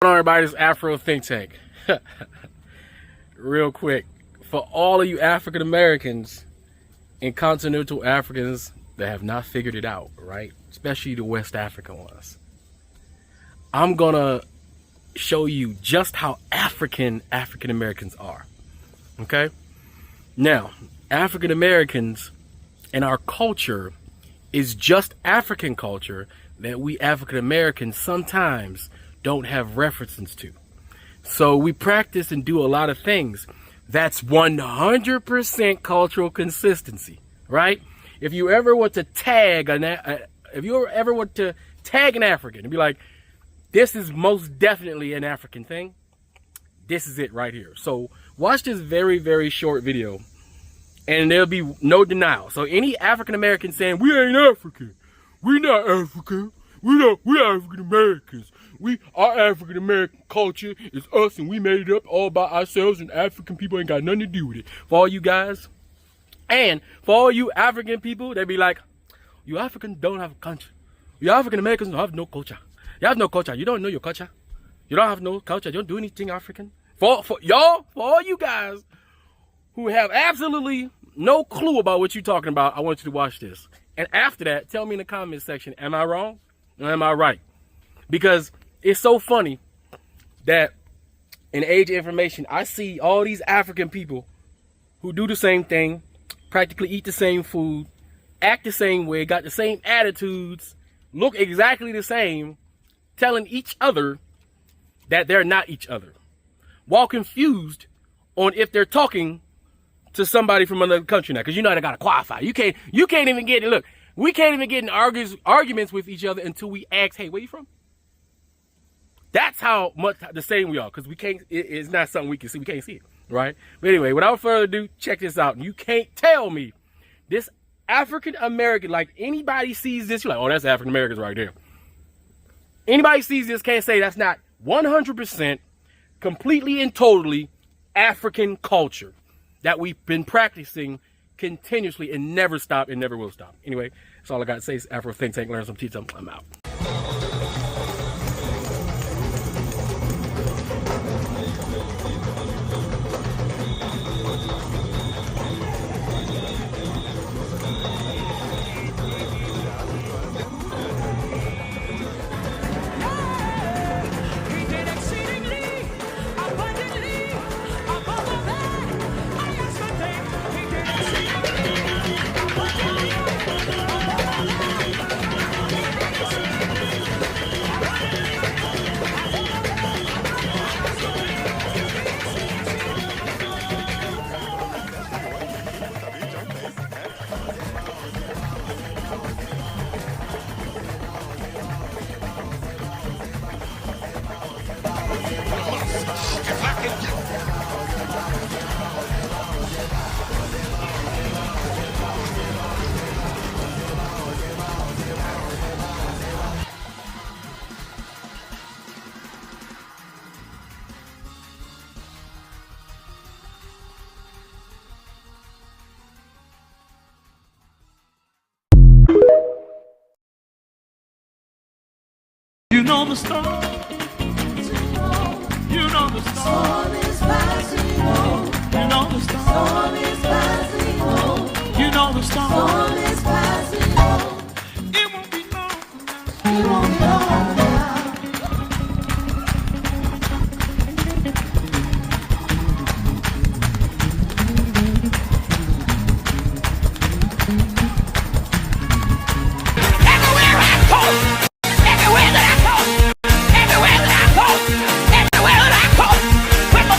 on everybody, this Afro Think Tank. Real quick, for all of you African Americans and continental Africans that have not figured it out, right? Especially the West African ones. I'm gonna show you just how African Americans are. Okay? Now, African Americans and our culture is just African culture that we African Americans sometimes don't have references to. So we practice and do a lot of things. That's 100% cultural consistency, right? If you ever want to tag an African and be like, this is most definitely an African thing, this is it right here. So watch this very, very short video and there'll be no denial. So any African American saying, we ain't African, we not African, we African Americans. Our African American culture is us and we made it up all by ourselves and African people ain't got nothing to do with it. For all you guys, and for all you African people, they be like, you African don't have a country. You African Americans don't have no culture. You have no culture. You don't know your culture. You don't have no culture. You don't do anything African. For all you guys who have absolutely no clue about what you're talking about, I want you to watch this. And after that, tell me in the comment section, am I wrong or am I right? Because it's so funny that in Age of Information, I see all these African people who do the same thing, practically eat the same food, act the same way, got the same attitudes, look exactly the same, telling each other that they're not each other, while confused on if they're talking to somebody from another country now, because you know they gotta qualify. You can't even get it. Look, we can't even get in arguments with each other until we ask, hey, where you from? That's how much the same we are, because we can't. It's not something we can see. We can't see it, right? But anyway, without further ado, check this out. You can't tell me this African American, like anybody sees this, you're like, oh, that's African Americans right there. Anybody sees this can't say that's not 100% completely and totally African culture that we've been practicing continuously and never stop and never will stop. Anyway, that's all I got to say. It's Afro Think Tank, learn some, teach some. I'm out. You know the storm. You know the storm is passing on. You know the storm is passing on. You know the storm is passing on. It won't be long. It won't be long. Everywhere that I go, with my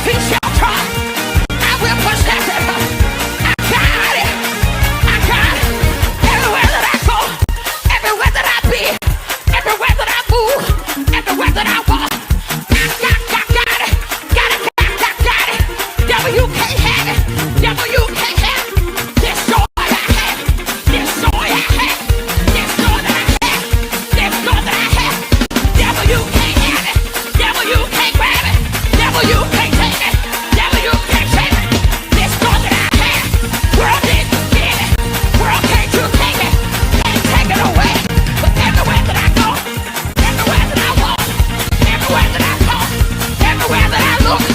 Everywhere that I look,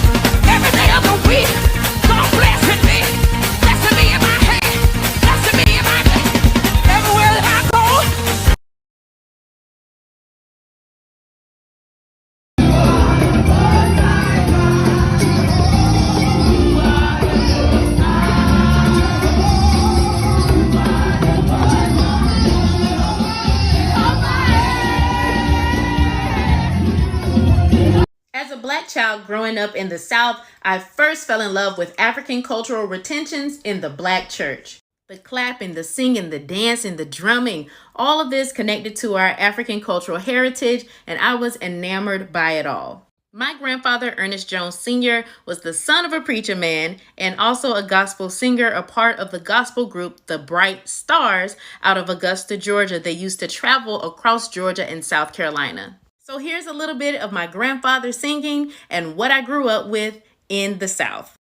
every day of the week, God blessing me in my hand, blessing me in my hand. Everywhere that I go. As a black child growing up in the South, I first fell in love with African cultural retentions in the black church. The clapping, the singing, the dancing, the drumming, all of this connected to our African cultural heritage, and I was enamored by it all. My grandfather, Ernest Jones Sr., was the son of a preacher man and also a gospel singer, a part of the gospel group The Bright Stars out of Augusta, Georgia. They used to travel across Georgia and South Carolina. So here's a little bit of my grandfather singing and what I grew up with in the South.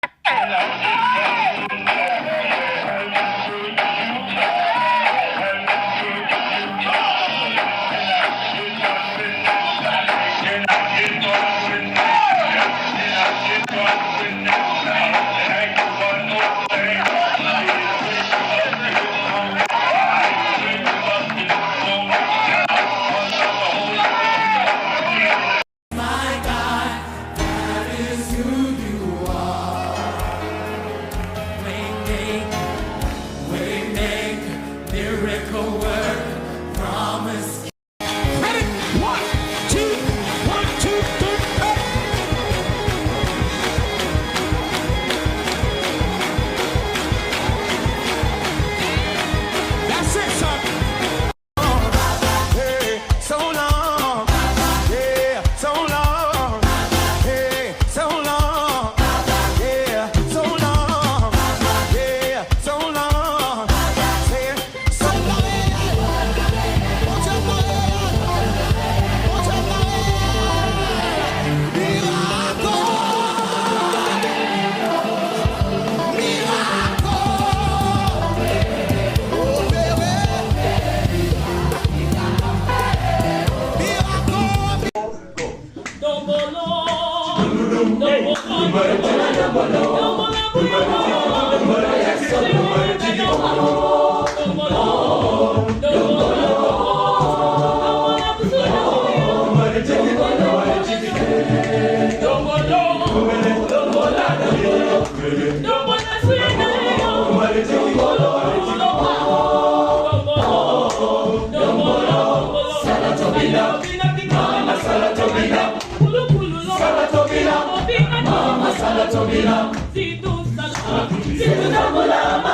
Mama,